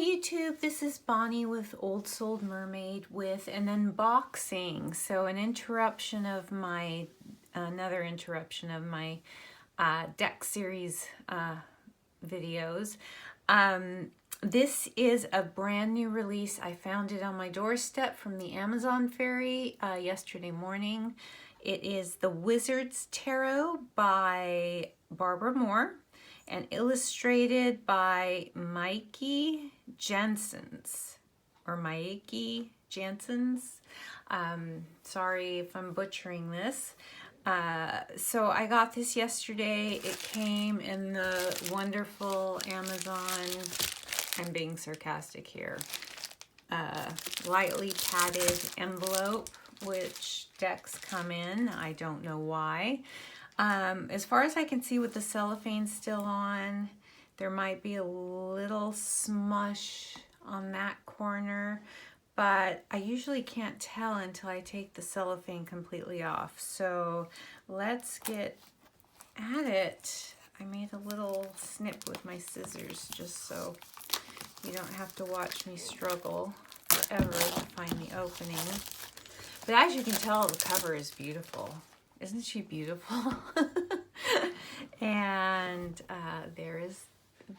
YouTube, this is Bonnie with Old Soul Mermaid with an unboxing. So an interruption of my, another interruption of my deck series videos. This is a brand new release. I found it on my doorstep from the Amazon ferry yesterday morning. It is the Wizard's Tarot by Barbara Moore and illustrated by Mikey Jensen's, or Mikey Jensen's. Sorry if I'm butchering this. So I got this yesterday. It came in the wonderful Amazon, I'm being sarcastic here, lightly padded envelope, which decks come in. I don't know why. As far as I can see with the cellophane still on, there might be a little smush on that corner, but I usually can't tell until I take the cellophane completely off. So let's get at it. I made a little snip with my scissors just so you don't have to watch me struggle forever to find the opening. But as you can tell, the cover is beautiful. Isn't she beautiful? And there is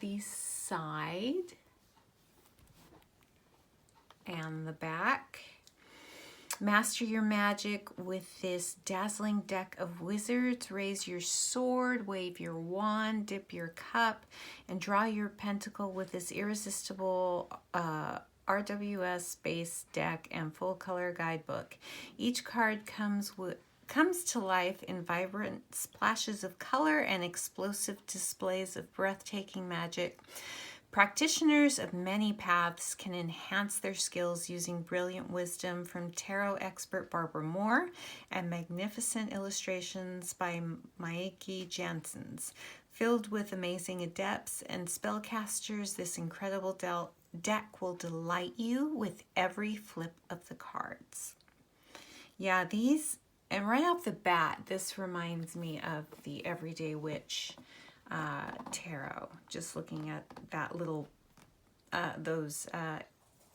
the side and the back. Master your magic with this dazzling deck of wizards. Raise your sword, wave your wand, dip your cup, and draw your pentacle with this irresistible RWS-based deck and full-color guidebook. Each card comes to life in vibrant splashes of color and explosive displays of breathtaking magic. Practitioners of many paths can enhance their skills using brilliant wisdom from tarot expert Barbara Moore and magnificent illustrations by Mikey Jensen's. Filled with amazing adepts and spellcasters, this incredible deck will delight you with every flip of the cards. Yeah, these... And right off the bat, this reminds me of the Everyday Witch tarot. Just looking at that little, those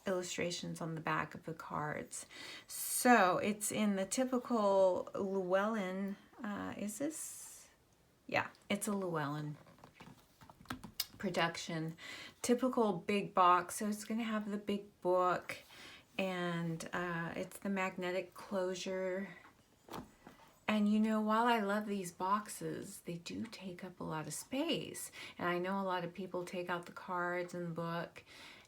illustrations on the back of the cards. So it's in the typical Llewellyn, is this? Yeah, it's a Llewellyn production. Typical big box, so it's going to have the big book, and it's the magnetic closure. And you know, while I love these boxes, they do take up a lot of space. And I know a lot of people take out the cards and the book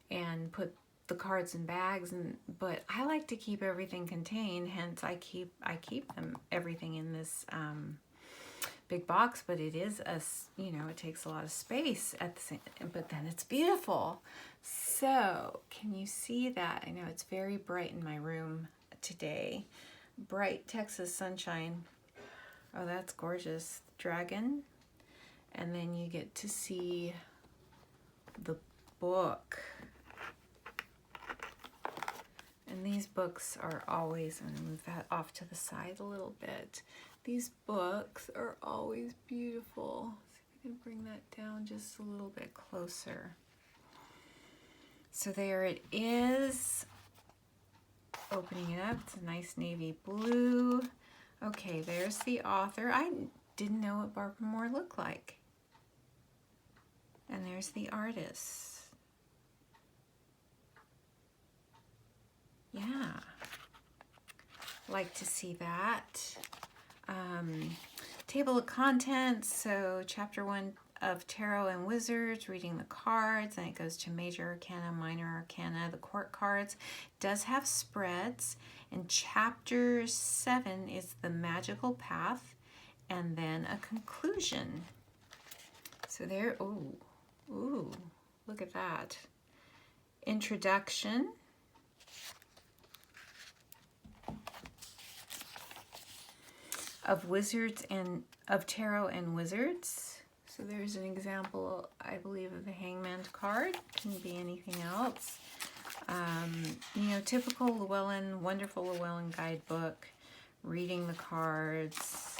and put the cards in bags, but I like to keep everything contained. Hence, I keep everything in this big box. But it is it takes a lot of space at the same. But then it's beautiful. So can you see that? I know it's very bright in my room today. Bright Texas sunshine. Oh, that's gorgeous. Dragon. And then you get to see the book. And these books are always, I'm going to move that off to the side a little bit. These books are always beautiful. See if I can bring that down just a little bit closer. So there it is. Opening it up, it's a nice navy blue. Okay, there's the author. I didn't know what Barbara Moore looked like. And there's the artist. Yeah, like to see that. Table of contents, so chapter 1 of Tarot and Wizards, reading the cards, and it goes to Major Arcana, Minor Arcana, the court cards. It does have spreads, and chapter 7 is the magical path, and then a conclusion. So there, ooh, look at that. Introduction. Of Wizards and of Tarot and Wizards. So there's an example, I believe, of the Hangman card. Can be anything else. Typical Llewellyn, wonderful Llewellyn guidebook. Reading the cards.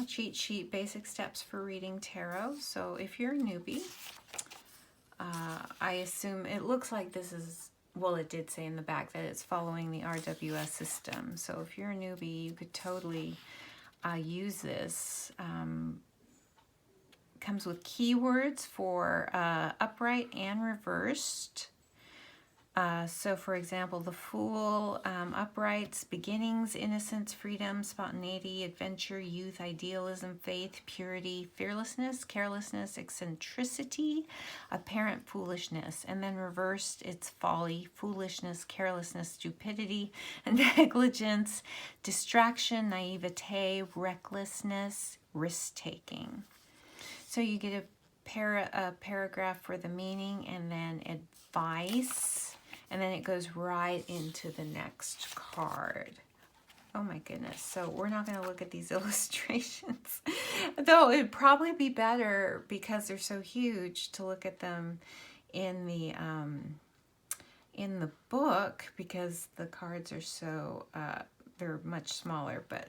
cheat sheet, basic steps for reading tarot. So if you're a newbie, I assume it looks like this is, well, it did say in the back that it's following the RWS system. So if you're a newbie, you could totally use this. Comes with keywords for upright and reversed. So for example, the Fool, uprights, beginnings, innocence, freedom, spontaneity, adventure, youth, idealism, faith, purity, fearlessness, carelessness, eccentricity, apparent foolishness. And then reversed, it's folly, foolishness, carelessness, stupidity, negligence, distraction, naivete, recklessness, risk-taking. So you get a paragraph for the meaning and then advice. And then it goes right into the next card. Oh my goodness. So we're not going to look at these illustrations. Though it'd probably be better, because they're so huge, to look at them in the book, because the cards are so, they're much smaller, but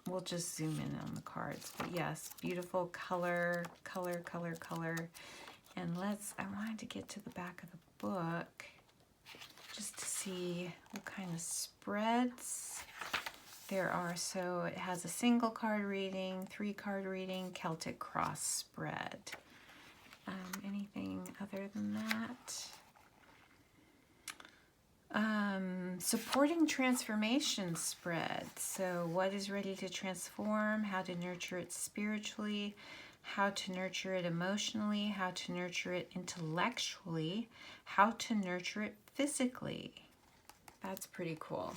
we'll just zoom in on the cards. But yes, beautiful color, color, color, color. And I wanted to get to the back of the book, just to see what kind of spreads there are. So it has a single card reading, 3-card reading, Celtic cross spread. Anything other than that? Supporting transformation spread. So what is ready to transform, how to nurture it spiritually, how to nurture it emotionally, how to nurture it intellectually, how to nurture it physically. That's pretty cool.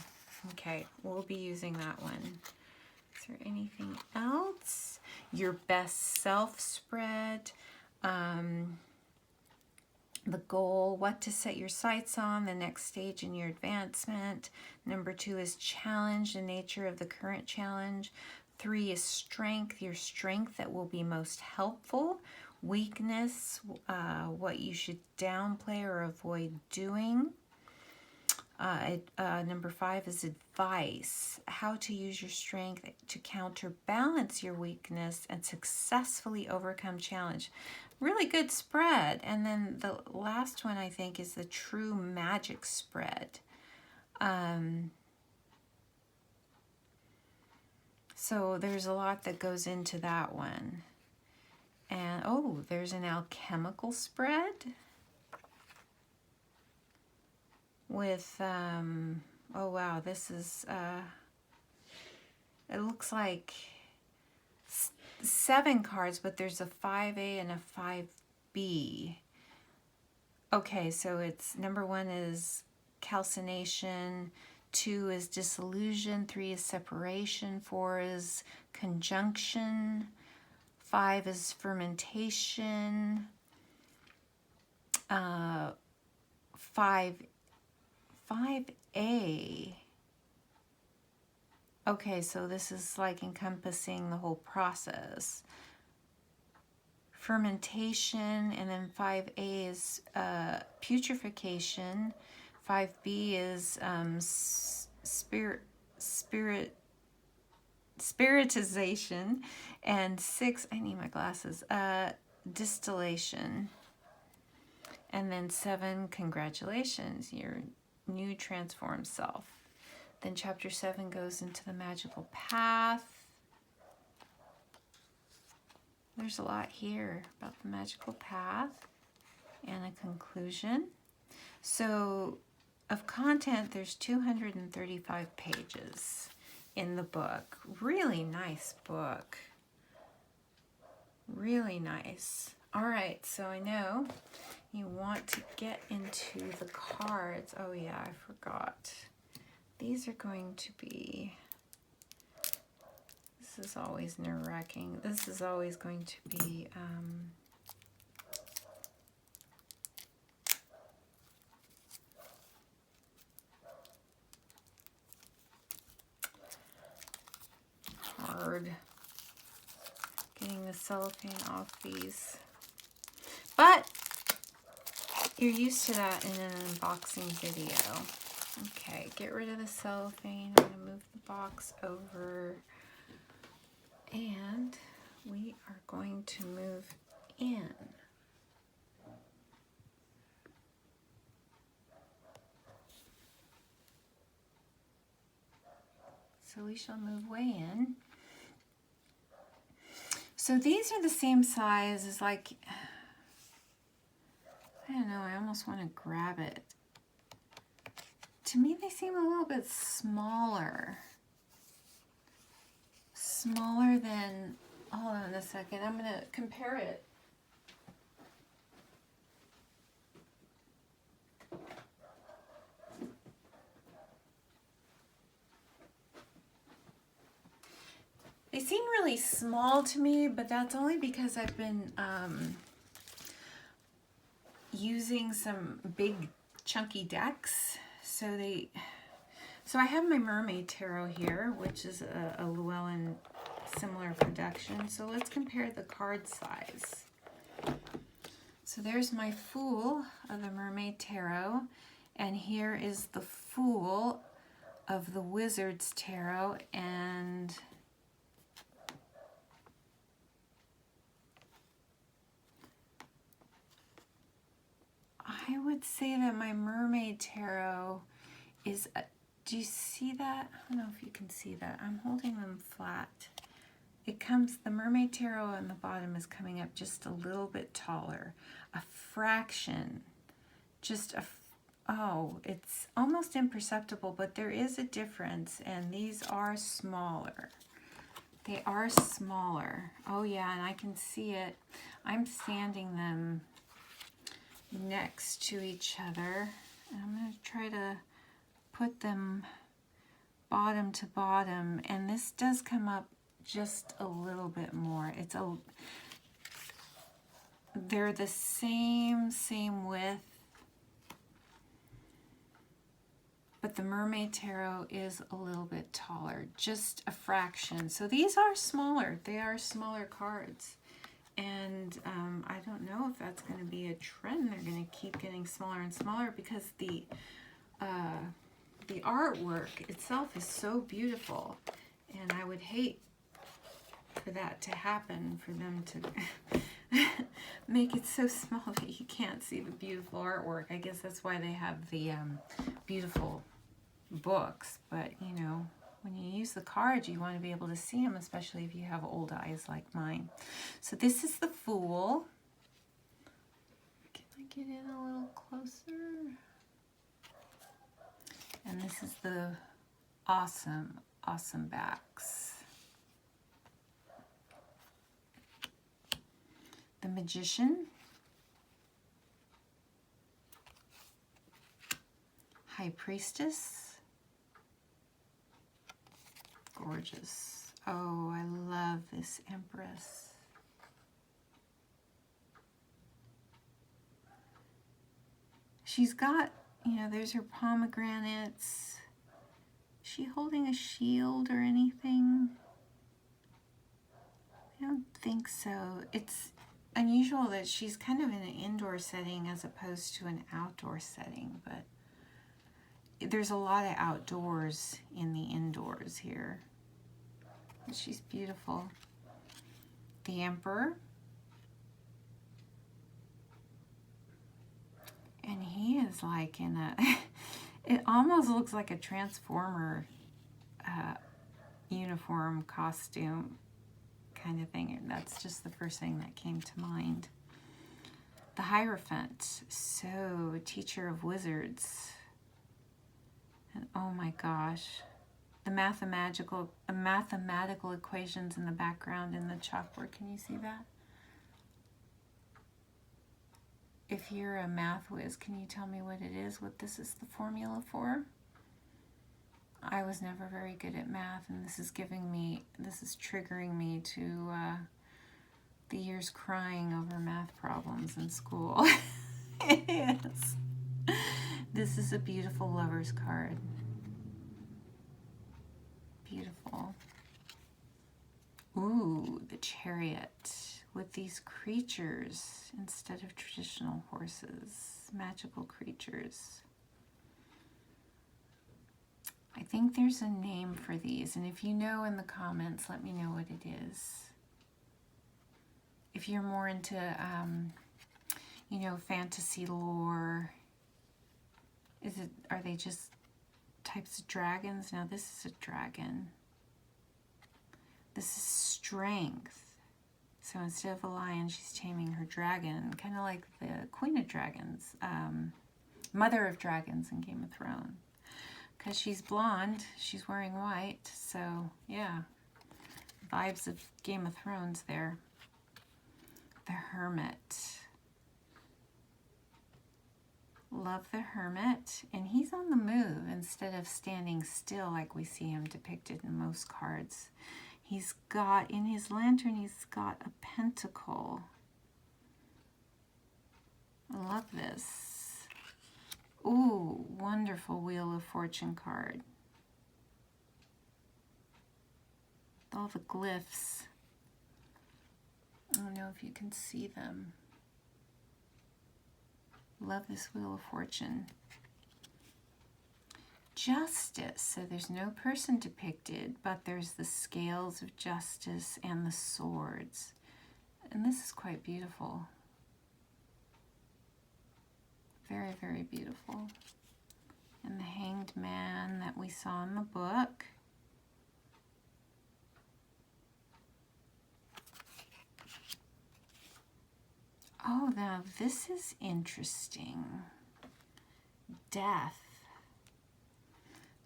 Okay, we'll be using that one. Is there anything else? Your best self spread. The goal, what to set your sights on, the next stage in your advancement. Number 2 is challenge, the nature of the current challenge. 3 is strength, your strength that will be most helpful. Weakness, what you should downplay or avoid doing. Number 5 is advice, how to use your strength to counterbalance your weakness and successfully overcome challenge. Really good spread. And then the last one, I think, is the true magic spread. So there's a lot that goes into that one. And, oh, there's an alchemical spread with, oh, wow, this is, it looks like 7 cards, but there's a 5A and a 5B. Okay, so it's number 1 is calcination, 2 is disillusion, 3 is separation, 4 is conjunction, 5 is fermentation, 5A. Okay, so this is like encompassing the whole process. Fermentation, and then 5A is putrefaction. 5B is spiritization, and 6, I need my glasses, distillation. And then 7, congratulations, your new transformed self. Then chapter 7 goes into the magical path. There's a lot here about the magical path and a conclusion. So of content, there's 235 pages in the book. Really nice book. Really nice. All right, so I know you want to get into the cards. Oh yeah, I forgot. These are going to be, this is always nerve-wracking. This is always going to be hard getting the cellophane off these. But you're used to that in an unboxing video. Okay, get rid of the cellophane. I'm going to move the box over. And we are going to move in. So we shall move way in. So these are the same size as, like, I don't know, I almost want to grab it. To me, they seem a little bit smaller. Smaller than, hold on a second, I'm going to compare it. They seem really small to me, but that's only because I've been using some big chunky decks. So I have my Mermaid Tarot here, which is a Llewellyn similar production. So let's compare the card size. So there's my Fool of the Mermaid Tarot, and here is the Fool of the Wizard's Tarot, and I would say that my Mermaid Tarot is, do you see that? I don't know if you can see that. I'm holding them flat. It comes, the Mermaid Tarot on the bottom is coming up just a little bit taller. A fraction. Just a, oh, it's almost imperceptible, but there is a difference, and these are smaller. They are smaller. Oh yeah, and I can see it. I'm standing them next to each other. And I'm going to try to put them bottom to bottom, and this does come up just a little bit more. They're the same width, but the Mermaid Tarot is a little bit taller, just a fraction. So these are smaller. They are smaller cards. And I don't know if that's going to be a trend. They're going to keep getting smaller and smaller because the artwork itself is so beautiful. And I would hate for that to happen, for them to make it so small that you can't see the beautiful artwork. I guess that's why they have the beautiful books. But, you know, when you use the cards, you want to be able to see them, especially if you have old eyes like mine. So this is the Fool. Can I get in a little closer? And this is the Awesome Backs. The Magician. High Priestess. Gorgeous. Oh, I love this Empress. She's got, you know, there's her pomegranates. Is she holding a shield or anything? I don't think so. It's unusual that she's kind of in an indoor setting as opposed to an outdoor setting, but there's a lot of outdoors in the indoors here. She's beautiful. The Emperor. And he is like in a, it almost looks like a Transformer uniform costume kind of thing. And that's just the first thing that came to mind. The Hierophant. So, teacher of wizards. And oh my gosh, the mathematical equations in the background in the chalkboard. Can you see that? If you're a math whiz, can you tell me what it is, what this is the formula for? I was never very good at math, and this is triggering me to the years crying over math problems in school. It is. This is a beautiful lover's card. Beautiful. Ooh, the Chariot with these creatures instead of traditional horses, magical creatures. I think there's a name for these, and if you know in the comments, let me know what it is. if you're more into, you know, fantasy lore, are they just types of dragons? Now this is a dragon. This is strength. So instead of a lion, she's taming her dragon, kind of like the Queen of Dragons, Mother of Dragons in Game of Thrones. Because she's blonde, she's wearing white, so yeah, vibes of Game of Thrones there. The Hermit. Love the Hermit, and he's on the move instead of standing still like we see him depicted in most cards. He's got, in his lantern, he's got a pentacle. I love this. Ooh, wonderful Wheel of Fortune card. All the glyphs. I don't know if you can see them. Love this Wheel of Fortune. Justice. So there's no person depicted, but there's the scales of justice and the swords. And this is quite beautiful. Very, very beautiful. And the Hanged Man that we saw in the book. Oh, now this is interesting. Death.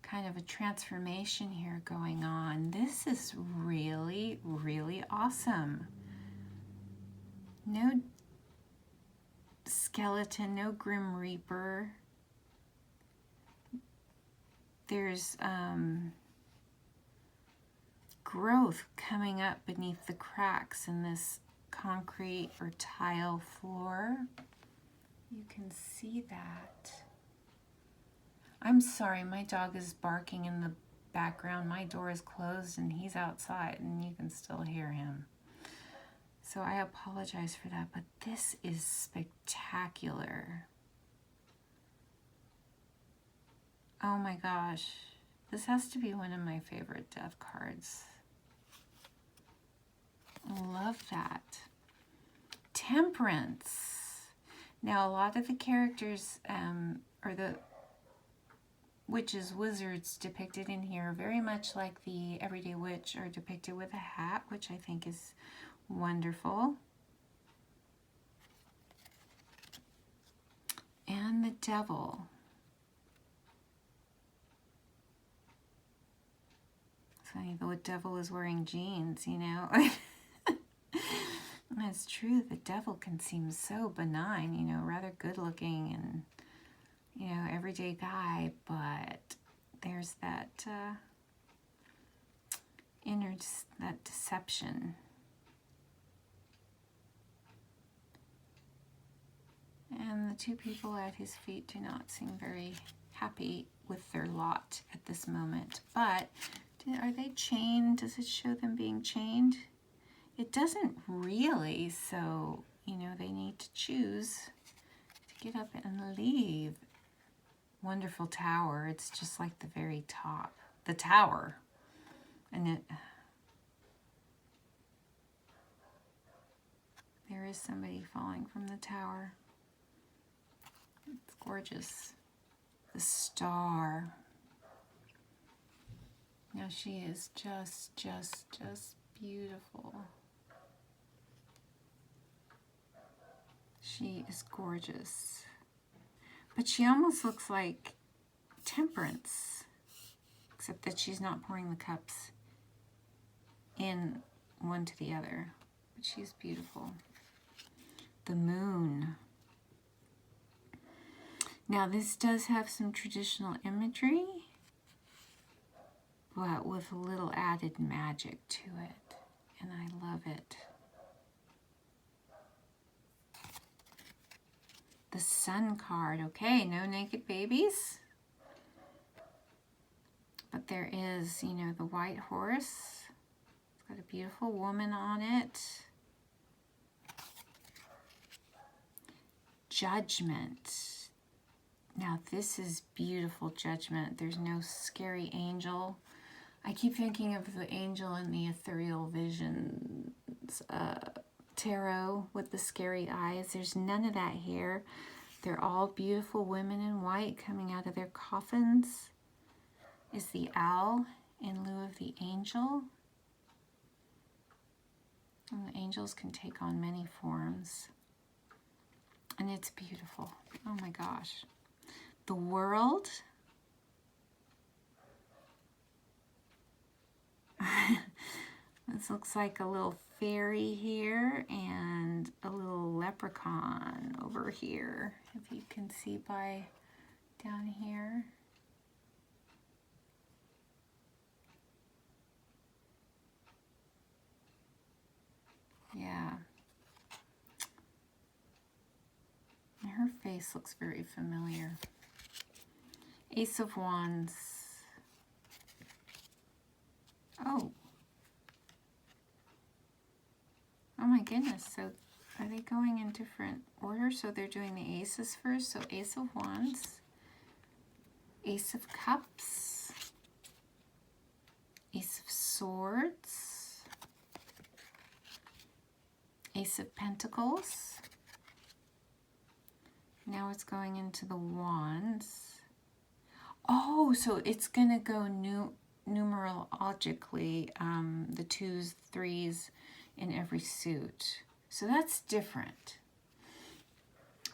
Kind of a transformation here going on. This is really, really awesome. No skeleton, no Grim Reaper. There's growth coming up beneath the cracks in this concrete or tile floor. You can see that. I'm sorry, my dog is barking in the background. My door is closed and he's outside and you can still hear him. So I apologize for that, but this is spectacular. Oh my gosh, this has to be one of my favorite death cards. Love that. Temperance. Now a lot of the characters, or the witches, wizards depicted in here, very much like the everyday witch, are depicted with a hat, which I think is wonderful. And the devil. Funny, the devil is wearing jeans, you know. It's true, the devil can seem so benign, you know, rather good looking and, you know, everyday guy, but there's that that deception. And the two people at his feet do not seem very happy with their lot at this moment. But are they chained? Does it show them being chained? It doesn't really, so, you know, they need to choose to get up and leave. Wonderful tower. It's just like the very top. The tower. And there is somebody falling from the tower. It's gorgeous. The star. Now she is just beautiful. She is gorgeous. But she almost looks like Temperance, except that she's not pouring the cups in one to the other. But she's beautiful. The moon. Now this does have some traditional imagery, but with a little added magic to it, and I love it. The sun card. Okay, no naked babies, but there is, you know, the white horse. It's got a beautiful woman on it. Judgment. Now this is beautiful judgment. There's no scary angel. I keep thinking of the angel in the Ethereal Visions tarot with the scary eyes. There's none of that here. They're all beautiful women in white coming out of their coffins. Is the owl in lieu of the angel. And the angels can take on many forms. And it's beautiful. Oh my gosh. The world. This looks like a little fairy here and a little leprechaun over here, if you can see by down here. Yeah. And her face looks very familiar. Ace of Wands. Oh. Oh my goodness. So are they going in different order? So they're doing the aces first. So Ace of Wands. Ace of Cups. Ace of Swords. Ace of Pentacles. Now it's going into the Wands. Oh, so it's going to go numerologically, the 2s, 3s in every suit. So that's different.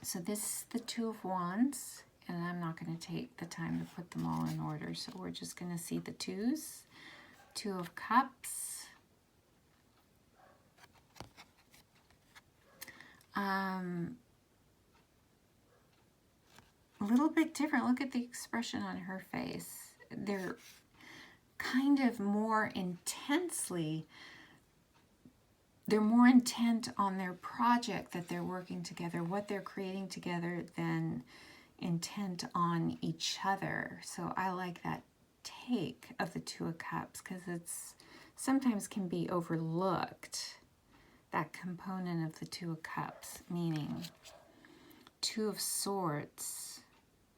So this is the 2 of Wands, and I'm not going to take the time to put them all in order. So we're just going to see the 2s, 2 of Cups. A little bit different. Look at the expression on her face. They're kind of more intensely, they're more intent on their project that they're working together, what they're creating together, than intent on each other. So I like that take of the 2 of Cups, because it's sometimes can be overlooked, that component of the 2 of Cups, meaning 2 of Swords.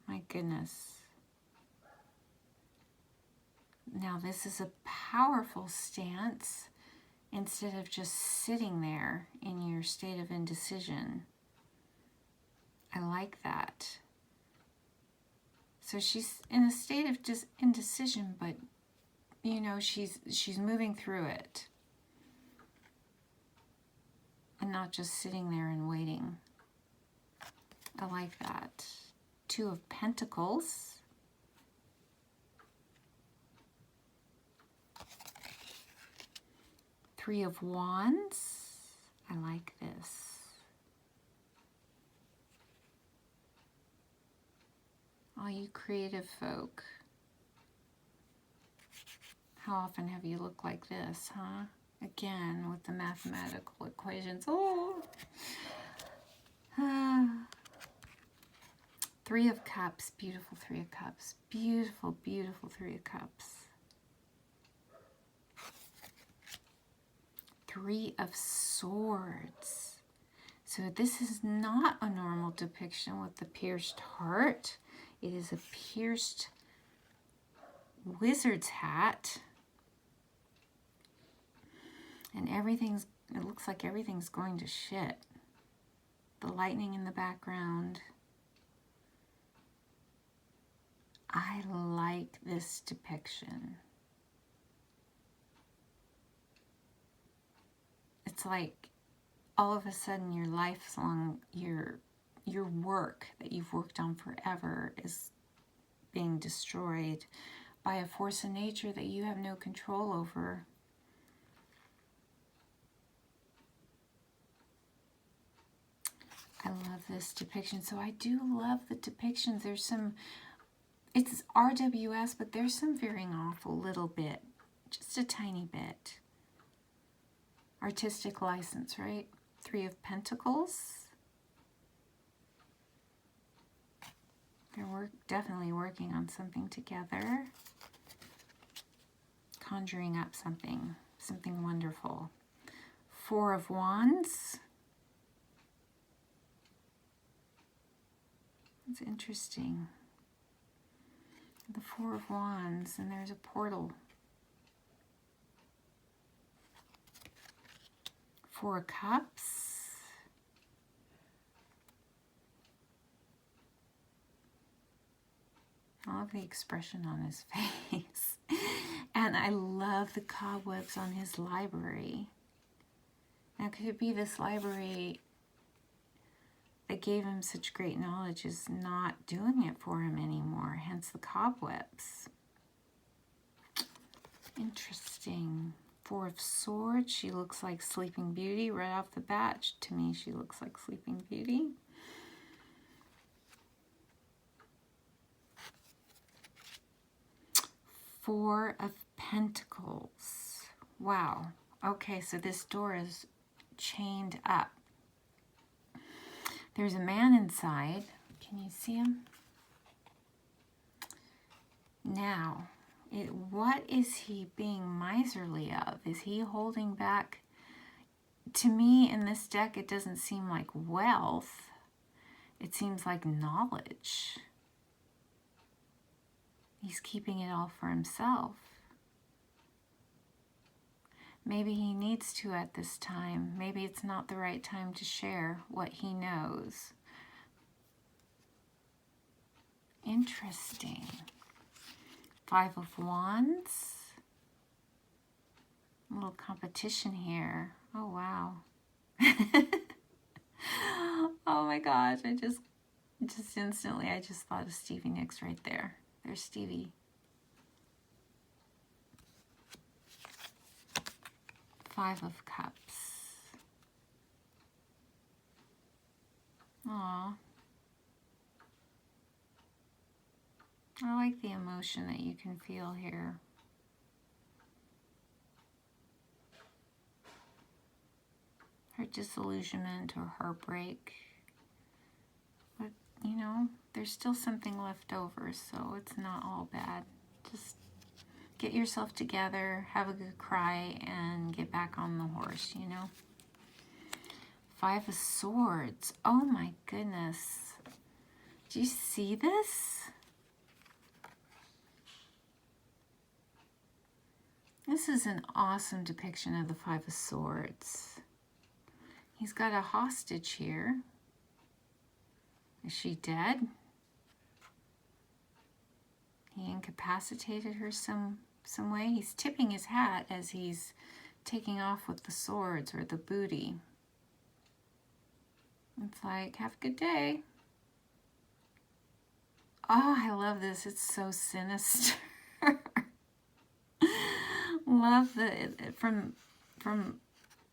My goodness. Now this is a powerful stance instead of just sitting there in your state of indecision. I like that. So she's in a state of just indecision, but you know, she's moving through it and not just sitting there and waiting. I like that. 2 of Pentacles. Three of Wands. I like this. All you creative folk. How often have you looked like this, huh? Again, with the mathematical equations. Oh! 3 of Cups. Beautiful 3 of Cups. Beautiful, beautiful 3 of Cups. 3 of Swords. So this is not a normal depiction with the pierced heart. It is a pierced wizard's hat. And it looks like everything's going to shit. The lightning in the background. I like this depiction. It's like all of a sudden your lifelong, your work that you've worked on forever is being destroyed by a force of nature that you have no control over. I love this depiction. So I do love the depictions. There's some, it's RWS, but there's some veering off a little bit, just a tiny bit. Artistic license, right? 3 of Pentacles. They're definitely working on something together. Conjuring up something wonderful. 4 of Wands. It's interesting. The 4 of Wands, and there's a portal. Four of Cups. I love the expression on his face. And I love the cobwebs on his library. Now, could it be this library that gave him such great knowledge is not doing it for him anymore, hence the cobwebs. Interesting. Four of Swords. She looks like Sleeping Beauty right off the bat. To me, she looks like Sleeping Beauty. Four of Pentacles. Wow. Okay, so this door is chained up. There's a man inside. Can you see him? Now, what is he being miserly of? Is he holding back? To me, in this deck, it doesn't seem like wealth. It seems like knowledge. He's keeping it all for himself. Maybe he needs to at this time. Maybe it's not the right time to share what he knows. Interesting. Five of Wands. A little competition here. Oh, wow. Oh my gosh, I just instantly, I just thought of Stevie Nicks right there. There's Stevie. Five of Cups. Aw. I like the emotion that you can feel here. Her disillusionment or heartbreak. But, you know, there's still something left over, so it's not all bad. Just get yourself together, have a good cry, and get back on the horse, you know? Five of Swords. Oh my goodness. Do you see this? This is an awesome depiction of the Five of Swords. He's got a hostage here. Is she dead? He incapacitated her some way. He's tipping his hat as he's taking off with the swords or the booty. It's like, have a good day. Oh, I love this. It's so sinister. Love the, from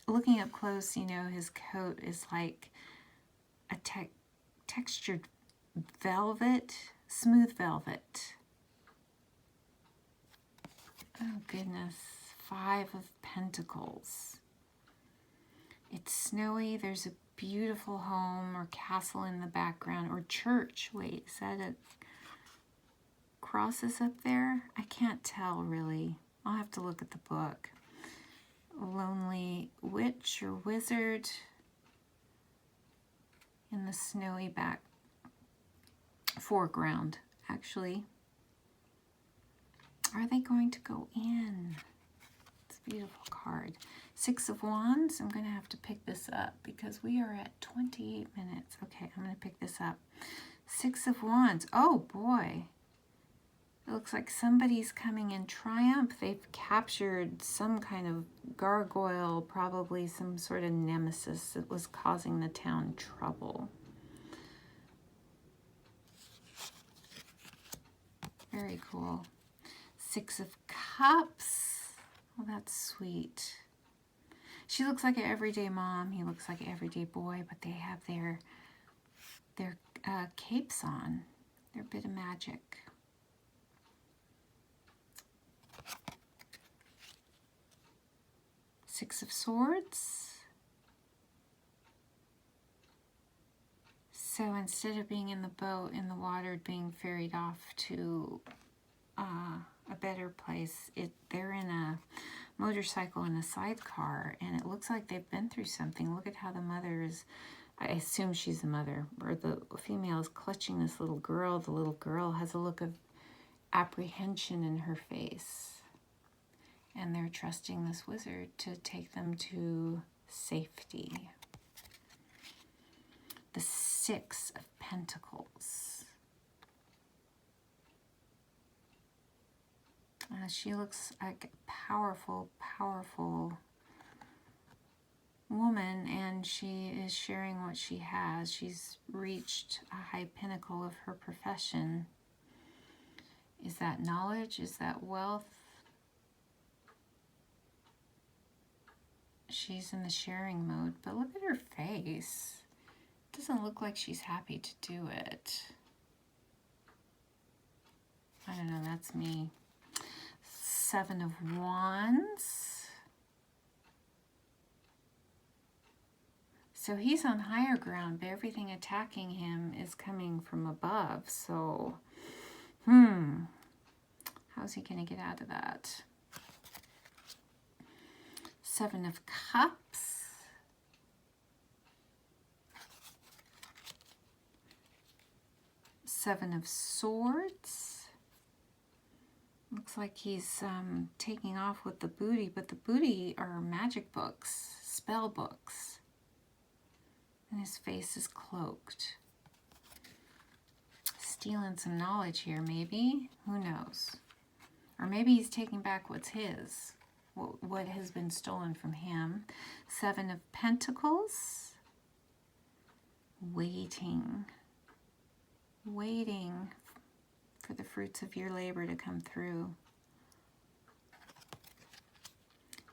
looking up close, you know, his coat is like a textured velvet, smooth velvet. Oh goodness, Five of Pentacles. It's snowy, there's a beautiful home or castle in the background, or church. Wait, is that a crosses up there? I can't tell really. I'll have to look at the book. A lonely witch or wizard in the snowy back foreground, actually. Are they going to go in? It's a beautiful card. Six of Wands. I'm going to have to pick this up because we are at 28 minutes. Okay, I'm going to pick this up. Six of Wands. Oh, boy. It looks like somebody's coming in triumph. They've captured some kind of gargoyle, probably some sort of nemesis that was causing the town trouble. Very cool. Six of Cups. Oh, that's sweet. She looks like an everyday mom. He looks like an everyday boy, but they have their capes on. They're a bit of magic. Six of Swords. So instead of being in the boat, in the water, being ferried off to a better place, they're in a motorcycle in a sidecar, and it looks like they've been through something. Look at how the mother is, I assume she's the mother, or the female is clutching this little girl. The little girl has a look of apprehension in her face. And they're trusting this wizard to take them to safety. The Six of Pentacles. She looks like a powerful, powerful woman, and she is sharing what she has. She's reached a high pinnacle of her profession. Is that knowledge? Is that wealth? She's in the sharing mode, but look at her face. It doesn't look like she's happy to do it. I don't know, that's me. Seven of Wands. So he's on higher ground, but everything attacking him is coming from above. So, how's he going to get out of that? Seven of Cups. Seven of Swords. Looks like he's taking off with the booty, but the booty are magic books, spell books. And his face is cloaked. Stealing some knowledge here, maybe? Who knows? Or maybe he's taking back what's his, what has been stolen from him. Seven of Pentacles. Waiting. Waiting for the fruits of your labor to come through.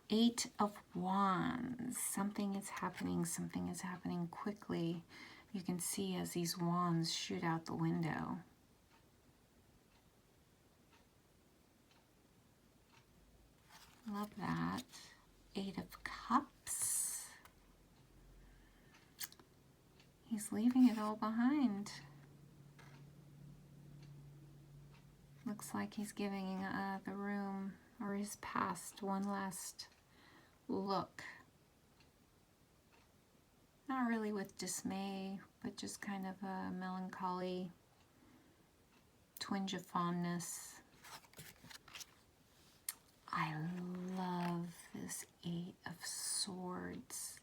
Eight of Wands. Something is happening. Something is happening quickly. You can see as these wands shoot out the window. Love that. Eight of Cups. He's leaving it all behind. Looks like he's giving the room or his past one last look. Not really with dismay, but just kind of a melancholy twinge of fondness. I love this Eight of Swords.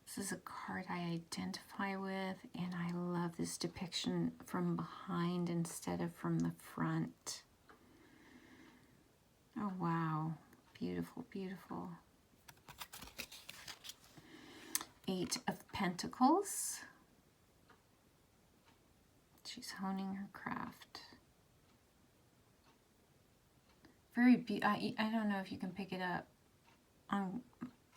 This is a card I identify with, and I love this depiction from behind instead of from the front. Oh, wow. Beautiful, beautiful. Eight of Pentacles. She's honing her craft. Very I don't know if you can pick it up on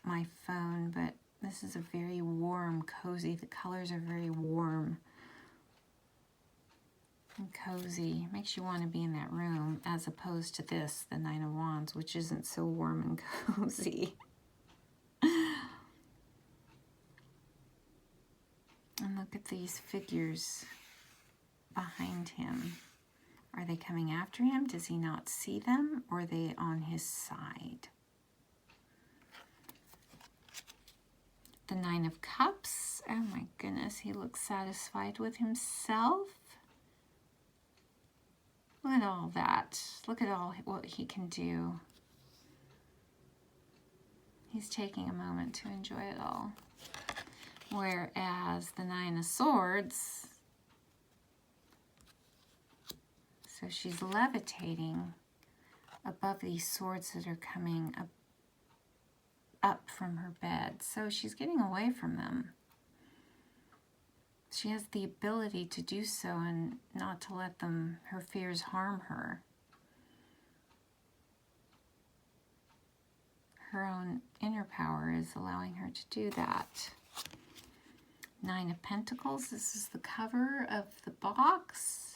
my phone, but this is a very warm, cozy. The colors are very warm and cozy. Makes you want to be in that room, as opposed to this, the Nine of Wands, which isn't so warm and cozy. And look at these figures behind him. Are they coming after him? Does he not see them? Or are they on his side? The Nine of Cups. Oh my goodness, he looks satisfied with himself. Look at all that. Look at all what he can do. He's taking a moment to enjoy it all. Whereas the Nine of Swords, so she's levitating above these swords that are coming up from her bed. So she's getting away from them. She has the ability to do so and not to let them, her fears, harm her. Her own inner power is allowing her to do that. Nine of Pentacles. This is the cover of the box.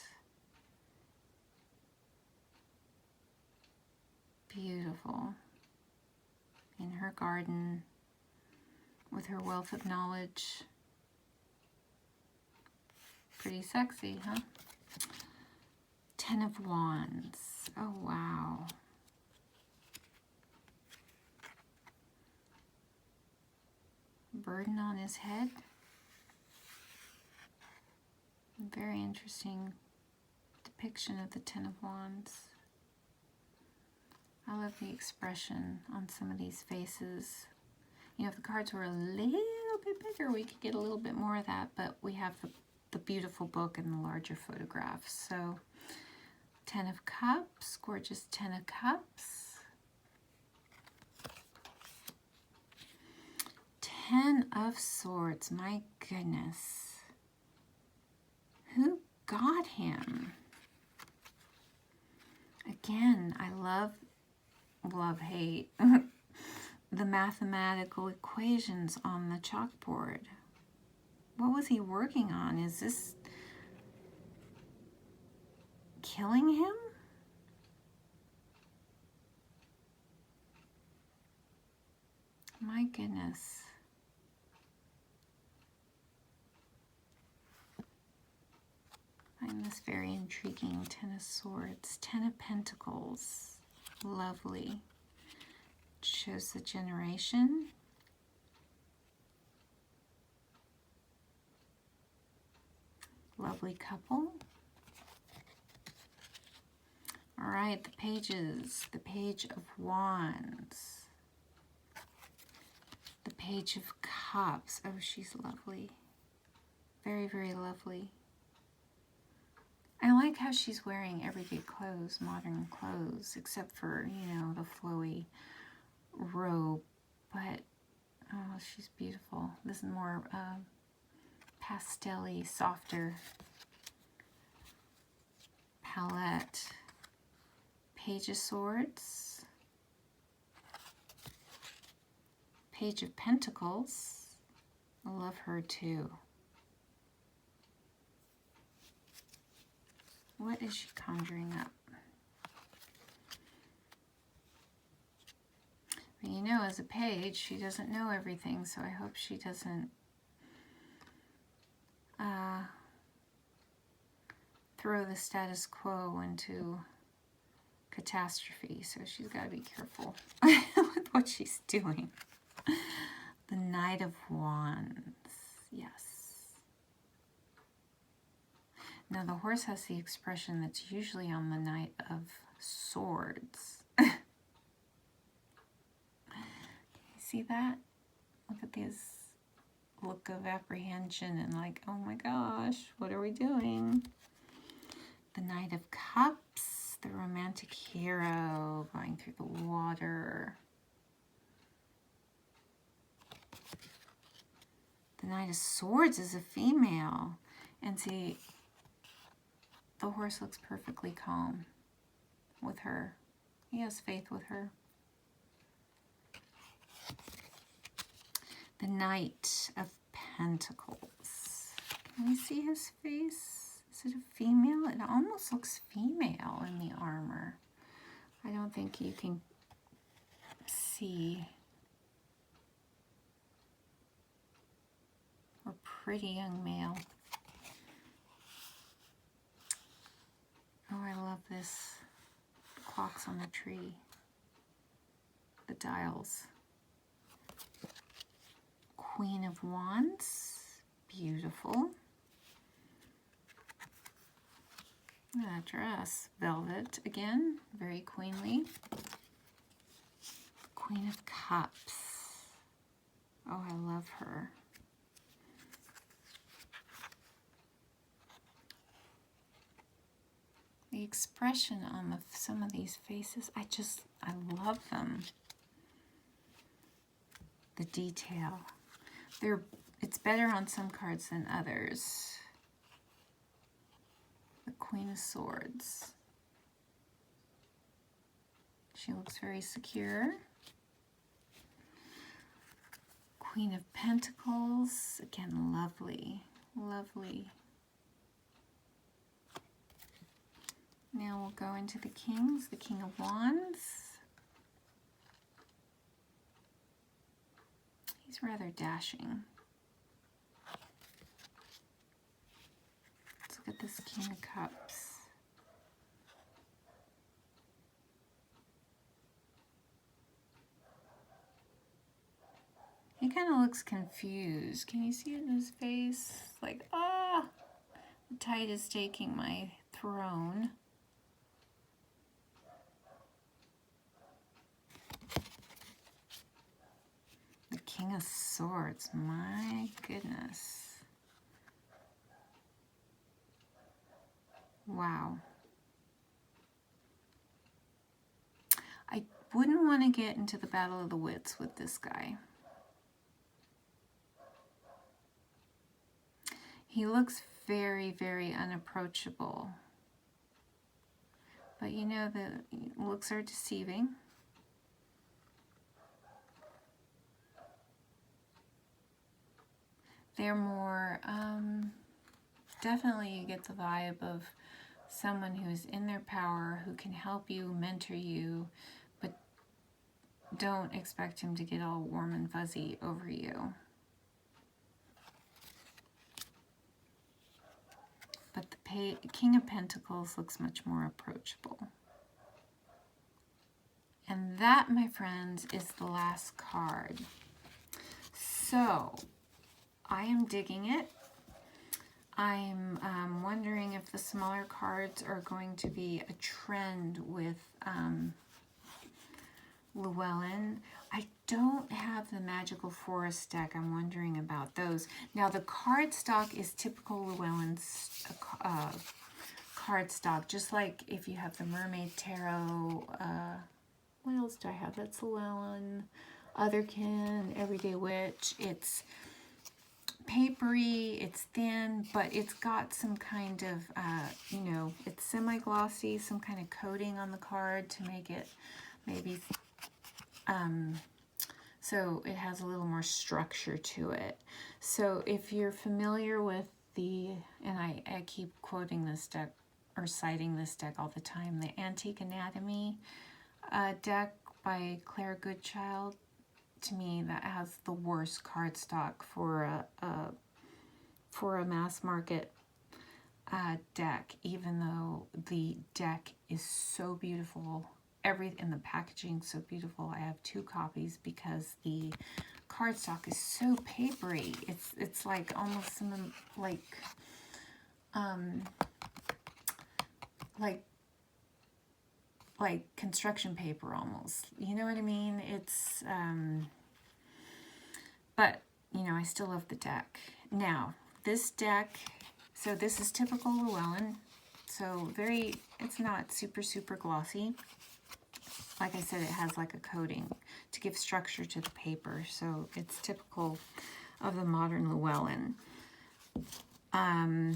Beautiful. In her garden with her wealth of knowledge. Pretty sexy, huh? Ten of Wands. Oh, wow. Burden on his head. Very interesting depiction of the Ten of Wands. I love the expression on some of these faces. You know, if the cards were a little bit bigger, we could get a little bit more of that, but we have the beautiful book and the larger photographs. So 10 of Cups, gorgeous 10 of Cups. 10 of Swords, my goodness. Who got him? Again, I love, hate the mathematical equations on the chalkboard. What was he working on? Is this killing him? My goodness. I find this very intriguing. 10 of Swords, 10 of Pentacles. Lovely. Shows the generation. Lovely couple. All right, the pages. The Page of Wands. The Page of Cups. Oh, she's lovely. Very, very lovely. I like how she's wearing everyday clothes, modern clothes, except for, you know, the flowy robe. But, oh, she's beautiful. This is more pastel-y, softer palette. Page of Swords. Page of Pentacles. I love her too. What is she conjuring up? But you know, as a page, she doesn't know everything, so I hope she doesn't throw the status quo into catastrophe. So she's got to be careful with what she's doing. The Knight of Wands. Yes. Now the horse has the expression that's usually on the Knight of Swords. You see that? Look at this look of apprehension and like, oh my gosh, what are we doing? The Knight of Cups, the romantic hero going through the water. The Knight of Swords is a female. And see, the horse looks perfectly calm with her. He has faith with her. The Knight of Pentacles. Can we see his face? Is it a female? It almost looks female in the armor. I don't think you can see. Or pretty young male. Oh, I love this. The clocks on the tree. The dials. Queen of Wands. Beautiful. That dress. Velvet again. Very queenly. Queen of Cups. Oh, I love her. The expression on some of these faces, I love them. The detail. It's better on some cards than others. The Queen of Swords. She looks very secure. Queen of Pentacles. Again, lovely, lovely. Now we'll go into the Kings. The King of Wands. He's rather dashing. Let's look at this King of Cups. He kind of looks confused. Can you see it in his face? Like, ah, the tide is taking my throne. King of Swords. My goodness. Wow. I wouldn't want to get into the battle of the wits with this guy. He looks very, very unapproachable. But you know, the looks are deceiving. They're more, definitely you get the vibe of someone who's in their power, who can help you, mentor you, but don't expect him to get all warm and fuzzy over you. But the King of Pentacles looks much more approachable. And that, my friends, is the last card. So, I am digging it. I'm wondering if the smaller cards are going to be a trend with Llewellyn. I don't have the Magical Forest deck. I'm wondering about those. Now, the card stock is typical Llewellyn's card stock, just like if you have the Mermaid Tarot. What else do I have? That's Llewellyn, Otherkin, Everyday Witch. It's papery, it's thin, but it's got some kind of, you know, it's semi-glossy, some kind of coating on the card to make it maybe, so it has a little more structure to it. So if you're familiar with the, and I keep quoting this deck, or citing this deck all the time, the Antique Anatomy deck by Claire Goodchild, to me that has the worst cardstock for a mass market deck, even though the deck is so beautiful. And the packaging so beautiful. I have 2 copies because the cardstock is so papery. It's like almost some like construction paper almost. You know what I mean? It's but you know, I still love the deck. Now, this deck, so this is typical Llewellyn. So it's not super glossy. Like I said, it has like a coating to give structure to the paper. So it's typical of the modern Llewellyn. I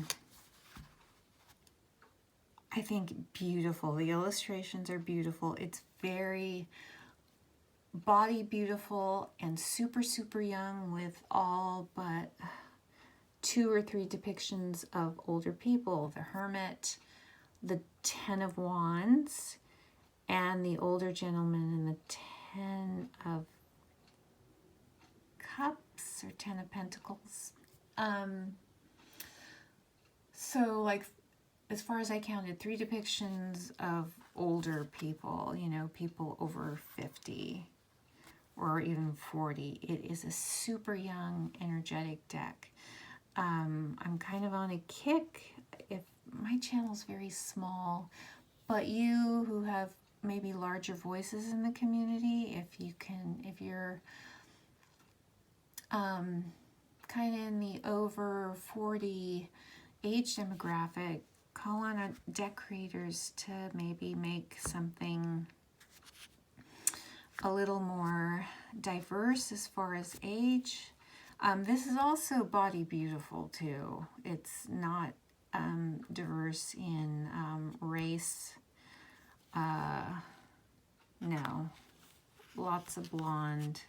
think beautiful. The illustrations are beautiful. It's very body beautiful and super young, with all but 2 or 3 depictions of older people. The Hermit, the 10 of Wands, and the older gentleman in the 10 of Cups or 10 of Pentacles. So like, as far as I counted, 3 depictions of older people, you know, people over 50 or even 40. It is a super young, energetic deck. I'm kind of on a kick. If my channel's very small, but you who have maybe larger voices in the community, if you're kind of in the over 40 age demographic, call on deck creators to maybe make something a little more diverse as far as age. This is also body beautiful too. It's not diverse in race. No, lots of blonde.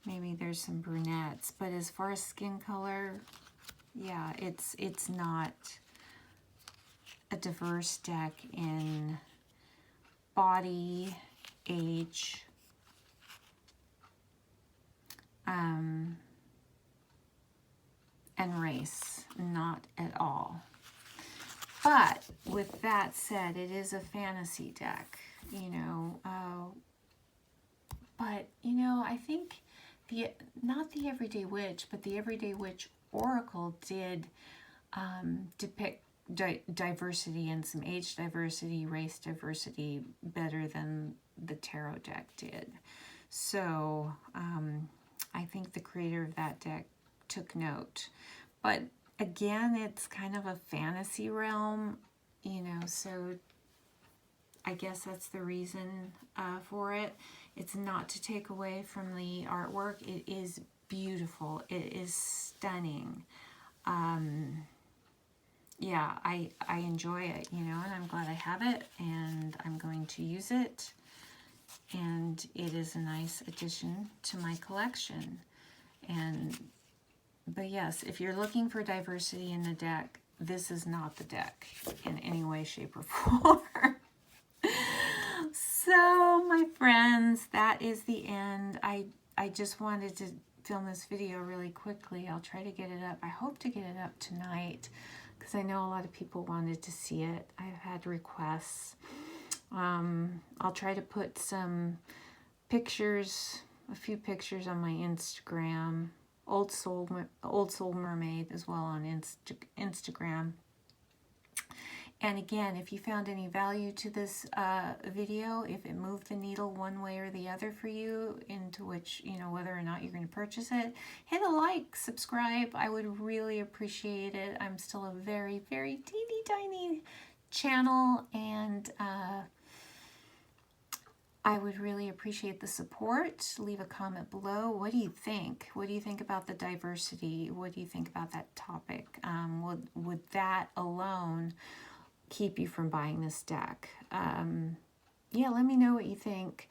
Maybe there's some brunettes, but as far as skin color, yeah, it's not a diverse deck in body, age, and race, not at all. But with that said, it is a fantasy deck, you know. But you know, I think not the Everyday Witch, but the Everyday Witch Oracle did depict diversity and some age diversity, race diversity better than the tarot deck did. So I think the creator of that deck took note. But again, it's kind of a fantasy realm, you know, so I guess that's the reason for it. It's not to take away from the artwork. It is beautiful. It is stunning. Yeah, I enjoy it, you know, and I'm glad I have it, and I'm going to use it. And it is a nice addition to my collection. But yes, if you're looking for diversity in the deck, this is not the deck in any way, shape, or form. So, my friends, that is the end. I just wanted to film this video really quickly. I'll try to get it up. I hope to get it up tonight because I know a lot of people wanted to see it. I've had requests. I'll try to put some pictures, a few pictures on my Instagram, Old Soul Mermaid as well on Instagram. And again, if you found any value to this video, if it moved the needle one way or the other for you, into which, you know, whether or not you're going to purchase it, hit a like, subscribe. I would really appreciate it. I'm still a very, very teeny tiny channel, and I would really appreciate the support. Leave a comment below. What do you think? What do you think about the diversity? What do you think about that topic? Would that alone keep you from buying this deck? Yeah, let me know what you think.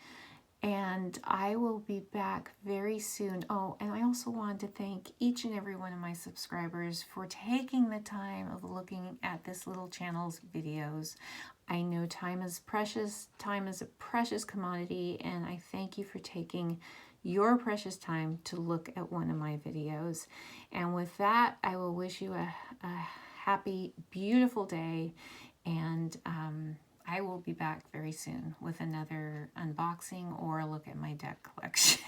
And I will be back very soon. Oh, and I also wanted to thank each and every one of my subscribers for taking the time of looking at this little channel's videos. I know time is precious. Time is a precious commodity, and I thank you for taking your precious time to look at one of my videos. And with that, I will wish you a happy, beautiful day, and I will be back very soon with another unboxing or a look at my deck collection.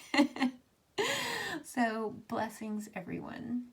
So, blessings, everyone.